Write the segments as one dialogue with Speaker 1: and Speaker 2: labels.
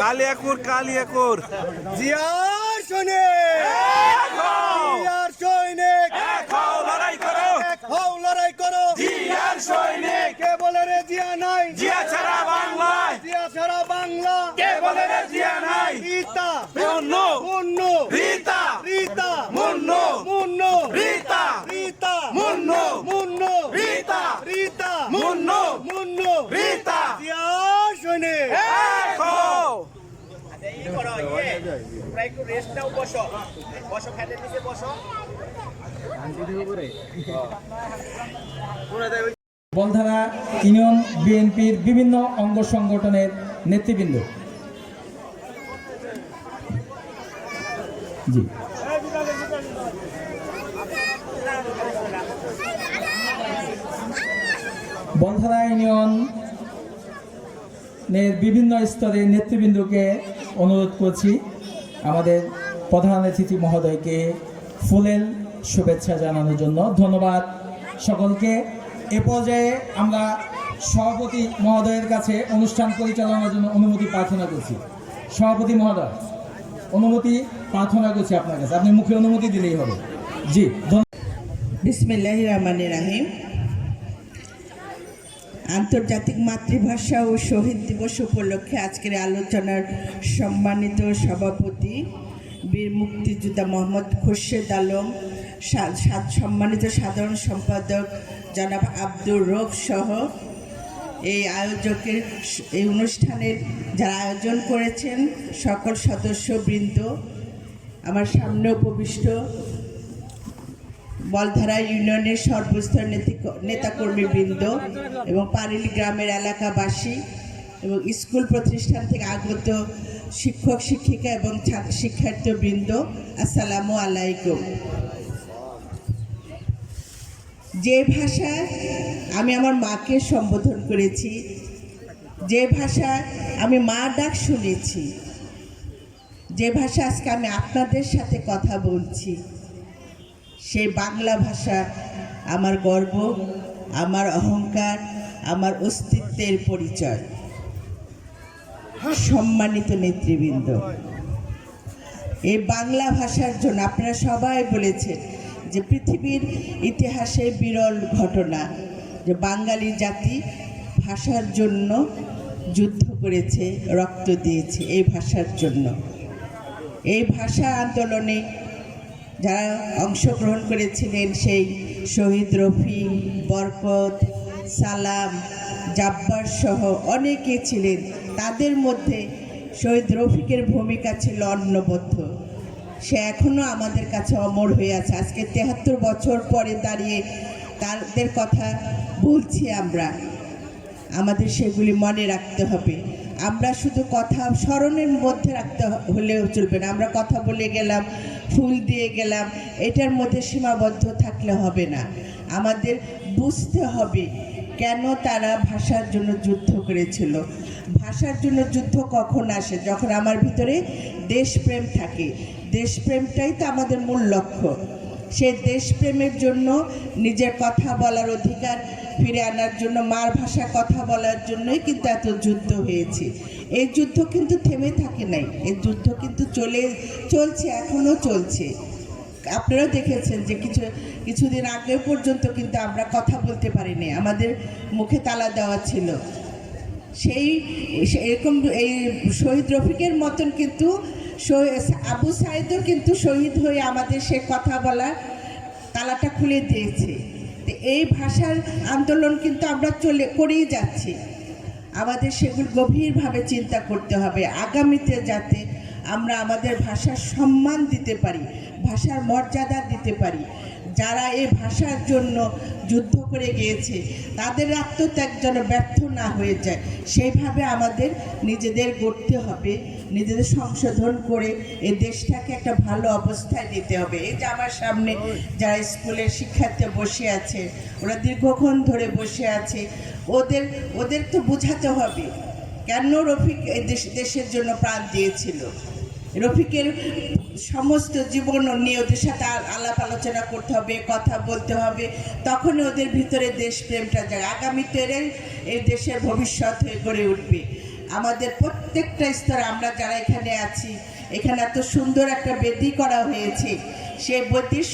Speaker 1: কালিয়াকুর কালিয়াকুর
Speaker 2: জিয়ার সৈনিক জিয়ার সৈনিক
Speaker 1: লড়াই করো
Speaker 2: হও লড়াই করো
Speaker 1: জিয়ার সৈনিক
Speaker 2: কে বলে রে জিয়া নাই
Speaker 1: জিয়া ছাড়া বাংলায়
Speaker 2: জিয়া ছাড়া বাংলা
Speaker 1: কে বলে রে জিয়া নাই
Speaker 2: রীতা
Speaker 1: মুন্নু
Speaker 2: মুন্নু
Speaker 1: রীতা
Speaker 2: রীতা
Speaker 1: মুন্নু
Speaker 2: মুন্নু
Speaker 1: রীতা
Speaker 2: রীতা
Speaker 1: মুন্নু
Speaker 2: মুন্নু
Speaker 1: রীতা
Speaker 2: রীতা
Speaker 1: মুন্নু
Speaker 2: মুন্নু
Speaker 1: রীতা
Speaker 2: জিয়ার সৈনিক
Speaker 3: বলধারা ইউনিয়ন বিএনপির বিভিন্ন অঙ্গ সংগঠনের নেতৃবৃন্দ, জি বলধারা ইউনিয়নের বিভিন্ন স্তরের নেতৃবৃন্দকে অনুরোধ করছি আমাদের প্রধান অতিথি মহোদয়কে ফুলেল শুভেচ্ছা জানানোর জন্য। ধন্যবাদ সকলকে। এ পর্যায়ে আমরা সভাপতি মহোদয়ের কাছে অনুষ্ঠান পরিচালনার জন্য অনুমতি প্রার্থনা করছি। সভাপতি মহোদয়, অনুমতি প্রার্থনা করছি আপনার কাছে, আপনি মুখে অনুমতি দিলেই হবে। জি
Speaker 4: বিসমিল্লাহির রহমানির রহিম। আন্তর্জাতিক মাতৃভাষা ও শহীদ দিবস উপলক্ষে আজকের আলোচনার সম্মানিত সভাপতি বীর মুক্তিযোদ্ধা মোহাম্মদ খুরশেদ আলম, সম্মানিত সাধারণ সম্পাদক জনাব আব্দুর রউফ সহ এই অনুষ্ঠানের যারা আয়োজন করেছেন সকল সদস্যবৃন্দ, আমার সামনে উপবিষ্ট বলধারা ইউনিয়নের সর্বস্তর নেতাকর্মীবৃন্দ এবং পারেলি গ্রামের এলাকাবাসী এবং স্কুল প্রতিষ্ঠান থেকে আগত শিক্ষক শিক্ষিকা এবং শিক্ষার্থীবৃন্দ, আসসালামু আলাইকুম। যে ভাষায় আমি আমার মাকে সম্বোধন করেছি, যে ভাষায় আমি মা ডাক শুনেছি, যে ভাষা আজকে আমি আপনাদের সাথে কথা বলছি, সেই বাংলা ভাষা আমার গর্ব, আমার অহংকার, আমার অস্তিত্বের পরিচয়। সম্মানিত নেতৃবৃন্দ, এই বাংলা ভাষার জন্য আপনারা সবাই বলেছেন যে পৃথিবীর ইতিহাসে বিরল ঘটনা যে বাঙালি জাতি ভাষার জন্য যুদ্ধ করেছে, রক্ত দিয়েছে এই ভাষার জন্য। এই ভাষা আন্দোলনে যারা অংশগ্রহণ করেছিলেন সেই শহীদ রফিক, বরকত, সালাম, জাব্বার সহ অনেকে ছিলেন। তাদের মধ্যে শহীদ রফিকের ভূমিকা ছিল অনবদ্য। সে এখনও আমাদের কাছে অমর হয়ে আছে। আজকে ৭৩ বছর পরে দাঁড়িয়ে তাদের কথা বলছি আমরা, আমাদের সেগুলি মনে রাখতে হবে। আমরা শুধু কথা স্মরণের মধ্যে রাখতে হলেও চলবে না, আমরা কথা বলে গেলাম, ফুল দিয়ে গেলাম, এটার মধ্যে সীমাবদ্ধ থাকলে হবে না। আমাদের বুঝতে হবে কেন তারা ভাষার জন্য যুদ্ধ করেছিল। ভাষার জন্য যুদ্ধ কখন আসে? যখন আমার ভিতরে দেশপ্রেম থাকে। দেশপ্রেমটাই তো আমাদের মূল লক্ষ্য। সেই দেশপ্রেমের জন্য নিজের কথা বলার অধিকার ফিরে আনার জন্য, মার ভাষায় কথা বলার জন্যই কিন্তু এত যুদ্ধ হয়েছে। এই যুদ্ধ কিন্তু থেমে থাকে নাই, এই যুদ্ধ কিন্তু চলছে, এখনও চলছে। আপনারা দেখেছেন যে কিছুদিন আগে পর্যন্ত কিন্তু আমরা কথা বলতে পারিনি, আমাদের মুখে তালা দেওয়া ছিল। এরকম এই শহীদ রফিকের মতন কিন্তু আবু সাইদও কিন্তু শহীদ হয়ে আমাদের সে কথা বলার তালাটা খুলে দিয়েছে। তো এই ভাষার আন্দোলন কিন্তু আমরা করেই যাচ্ছি। আমাদের সেগুলো গভীরভাবে চিন্তা করতে হবে আগামীতে, যাতে আমরা আমাদের ভাষার সম্মান দিতে পারি, ভাষার মর্যাদা দিতে পারি। যারা এই ভাষার জন্য যুদ্ধ করে গিয়েছে তাদের আত্মত্যাগ যেন ব্যর্থ না হয়ে যায়, সেইভাবে আমাদের নিজেদের গড়তে হবে, নিজেদের সংশোধন করে এই দেশটাকে একটা ভালো অবস্থায় নিতে হবে। এই যে আমার সামনে যারা স্কুলের শিক্ষার্থী বসে আছে, ওরা দীর্ঘক্ষণ ধরে বসে আছে, ওদের তো বোঝাতে হবে কেন রফিক এই দেশের জন্য প্রাণ দিয়েছিল। রফিকের সমস্ত জীবন নিয়ে ওদের সাথে আলাপ আলোচনা করতে হবে, কথা বলতে হবে, তখন ওদের ভিতরে দেশপ্রেমটা যায়। আগামীতে এই দেশের ভবিষ্যৎ হয়ে গড়ে উঠবে। আমাদের প্রত্যেকটা স্তরে আমরা যারা এখানে আছি, এখানে এত সুন্দর একটা বেদি করা হয়েছে, সেই বেদির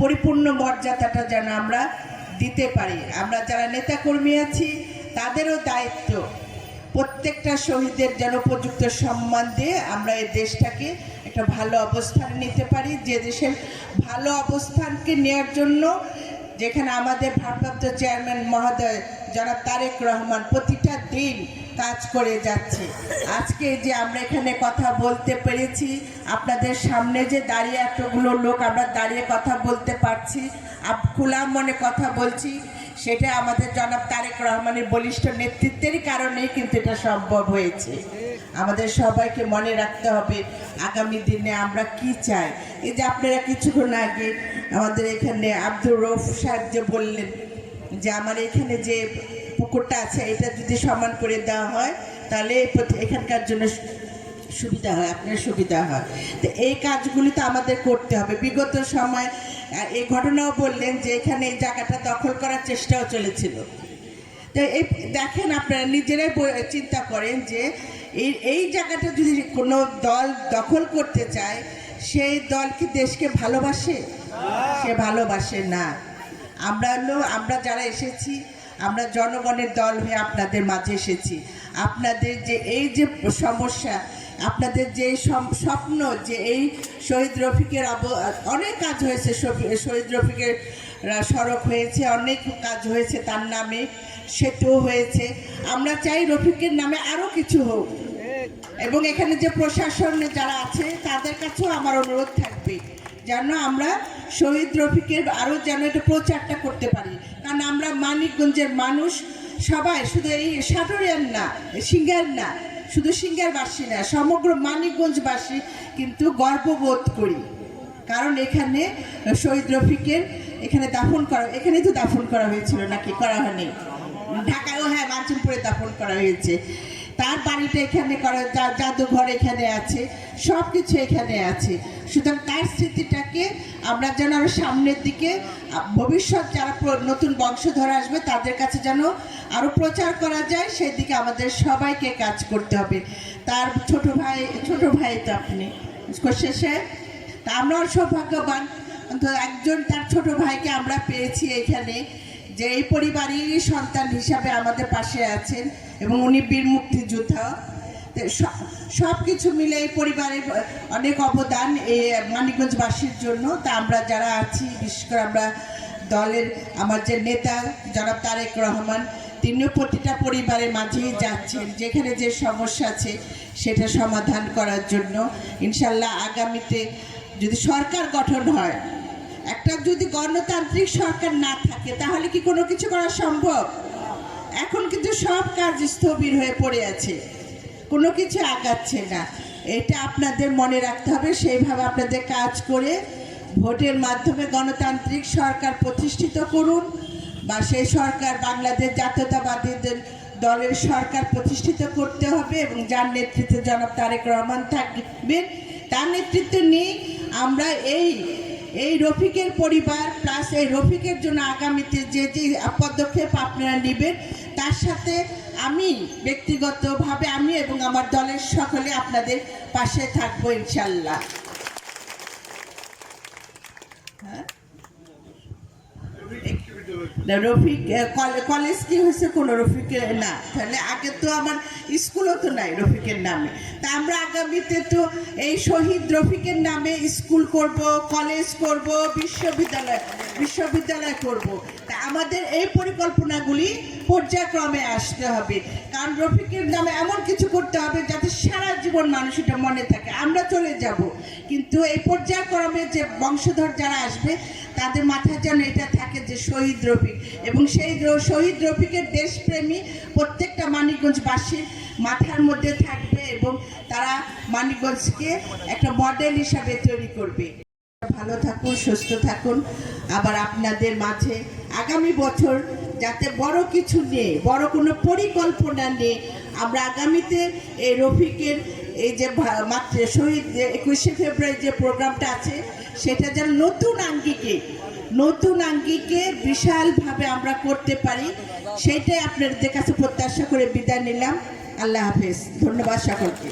Speaker 4: পরিপূর্ণ মর্যাদাটা যেন আমরা দিতে পারি। আমরা যারা নেতাকর্মী আছি তাদেরও দায়িত্ব প্রত্যেকটা শহীদের যেন উপযুক্ত সম্মান দিয়ে আমরা এই দেশটাকে একটা ভালো অবস্থানে নিতে পারি। যে দেশের ভালো অবস্থানকে নেওয়ার জন্য যেখানে আমাদের ভারপ্রাপ্ত চেয়ারম্যান মহোদয় জনাব তারেক রহমান প্রতিটা দিন কাজ করে যাচ্ছে। আজকে যে আমরা এখানে কথা বলতে পেরেছি, আপনাদের সামনে যে দাঁড়িয়ে এতগুলো লোক আমরা দাঁড়িয়ে কথা বলতে পারছি, খোলা মনে কথা বলছি, সেটা আমাদের জনাব তারেক রহমানের বলিষ্ঠ নেতৃত্বের কারণেই কিন্তু এটা সম্ভব হয়েছে। আমাদের সবাইকে মনে রাখতে হবে আগামী দিনে আমরা কি চাই। এই যে আপনারা কিছুক্ষণ আগে আমাদের এখানে আব্দুর রউফ সাহেব যে বললেন যে আমার এখানে যে পুকুরটা আছে এটা যদি সমান করে দেওয়া হয় তাহলে এখানকার জন্য সুবিধা হয়, আপনার সুবিধা হয়। তো এই কাজগুলি তো আমাদের করতে হবে। বিগত সময় এই ঘটনাও বললেন যে এখানে এই জায়গাটা দখল করার চেষ্টাও চলেছিল। তো এই দেখেন, আপনারা নিজেরাই চিন্তা করেন যে এই জায়গাটা যদি কোনো দল দখল করতে চায়, সেই দল কি দেশকে ভালোবাসে? সে ভালোবাসে না। আমরা যারা এসেছি, আমরা জনগণের দল হয়ে আপনাদের মাঝে এসেছি। আপনাদের যে এই যে সমস্যা, আপনাদের যে স্বপ্ন যে এই শহীদ রফিকের অনেক কাজ হয়েছে, শহীদ রফিকের সড়ক হয়েছে, অনেক কাজ হয়েছে, তার নামে সেতু হয়েছে। আমরা চাই রফিকের নামে আরও কিছু হোক। এবং এখানে যে প্রশাসন যারা আছে তাদের কাছেও আমার অনুরোধ থাকবে যেন আমরা শহীদ রফিকের আরও যেন এটা প্রচারটা করতে পারি। কারণ আমরা মানিকগঞ্জের মানুষ সবাই, শুধু এই সাটোরিয়ার না, সিঙ্গার না, শুধু সিঙ্গারবাসী না, সমগ্র মানিকগঞ্জবাসী কিন্তু গর্ববোধ করি। কারণ এখানে শহীদ রফিকের এখানে এখানেই তো দাফন করা হয়েছিল, নাকি করা হয়নি? ঢাকায়ও, হ্যাঁ, মানচিমপুরে দাফন করা হয়েছে। তার বাড়িটা এখানে করা, জাদুঘর এখানে আছে, সব কিছু এখানে আছে। সুতরাং তার স্মৃতিটাকে আমরা যেন আরও সামনের দিকে ভবিষ্যৎ যারা নতুন বংশধর আসবে তাদের কাছে যেন আরও প্রচার করা যায়, সেই দিকে আমাদের সবাইকে কাজ করতে হবে। তার ছোট ভাই তো আপনি শেষে, তা আমরাও সৌভাগ্যবান একজন তার ছোট ভাইকে আমরা পেয়েছি এখানে, যে এই পরিবারেরই সন্তান হিসাবে আমাদের পাশে আছেন এবং উনি বীর মুক্তিযোদ্ধা। সব কিছু মিলে এই পরিবারের অনেক অবদান এই মানিকগঞ্জবাসীর জন্য। তা আমরা যারা আছি, বিশেষ করে আমরা দলের আমার যে নেতা জনাব তারেক রহমান, তিনিও প্রতিটা পরিবারের মাঝেই যাচ্ছেন, যেখানে যে সমস্যা আছে সেটা সমাধান করার জন্য। ইনশাল্লাহ আগামীতে যদি সরকার গঠন হয়, একটা যদি গণতান্ত্রিক সরকার না থাকে তাহলে কি কোনো কিছু করা সম্ভব? এখন কিন্তু সব কাজ স্থবির হয়ে পড়ে আছে, কোনো কিছু আগাচ্ছে না। এটা আপনাদের মনে রাখতে হবে। সেইভাবে আপনাদের কাজ করে ভোটের মাধ্যমে গণতান্ত্রিক সরকার প্রতিষ্ঠিত করুন, বা সেই সরকার বাংলাদেশ জাতীয়তাবাদীদের দলের সরকার প্রতিষ্ঠিত করতে হবে এবং যার নেতৃত্বে জনাব তারেক রহমান থাকবেন, তার নেতৃত্ব নিয়ে আমরা এই রফিকের পরিবার প্লাস এই রফিকের জন্য আগামীতে যে পদক্ষেপ আপনারা নেবেন, তার সাথে আমি ব্যক্তিগতভাবে আমি এবং আমার দলের সকলে আপনাদের পাশে থাকবো ইনশাল্লাহ। রফিক কলেজ কি হয়েছে? কোনো রফিকের না, তাহলে আগে তো আমার স্কুলও তো নাই রফিকের নামে। তা আমরা আগামীতে তো এই শহীদ রফিকের নামে স্কুল করব, কলেজ করব, বিশ্ববিদ্যালয় করব। তা আমাদের এই পরিকল্পনাগুলি পর্যায়ক্রমে আসতে হবে। কারণ রফিকের নামে এমন কিছু করতে হবে যাতে সারা জীবন মানুষ এটা মনে থাকে। আমরা চলে যাব, কিন্তু এই পর্যায়ক্রমে যে বংশধর যারা আসবে তাদের মাথায় যেন এটা থাকে যে শহীদ রফিক, এবং সেই শহীদ রফিকের দেশপ্রেমী প্রত্যেকটা মানিকগঞ্জবাসীর মাথার মধ্যে থাকবে এবং তারা মানিকগঞ্জকে একটা মডেল হিসাবে তৈরি করবে। ভালো থাকুন, সুস্থ থাকুন। আবার আপনাদের মাঝে আগামী বছর যাতে বড় কিছু নিয়ে, বড় কোনো পরিকল্পনা নিয়ে আমরা আগামীতে এই রফিকের এই যে মাত্র শহীদ 21শে ফেব্রুয়ারি যে প্রোগ্রামটা আছে সেটা যেন নতুন আঙ্গিকে বিশালভাবে আমরা করতে পারি, সেইটাই আপনাদের কাছে প্রত্যাশা করে বিদায় নিলাম। আল্লাহ হাফেজ, ধন্যবাদ সকলকে।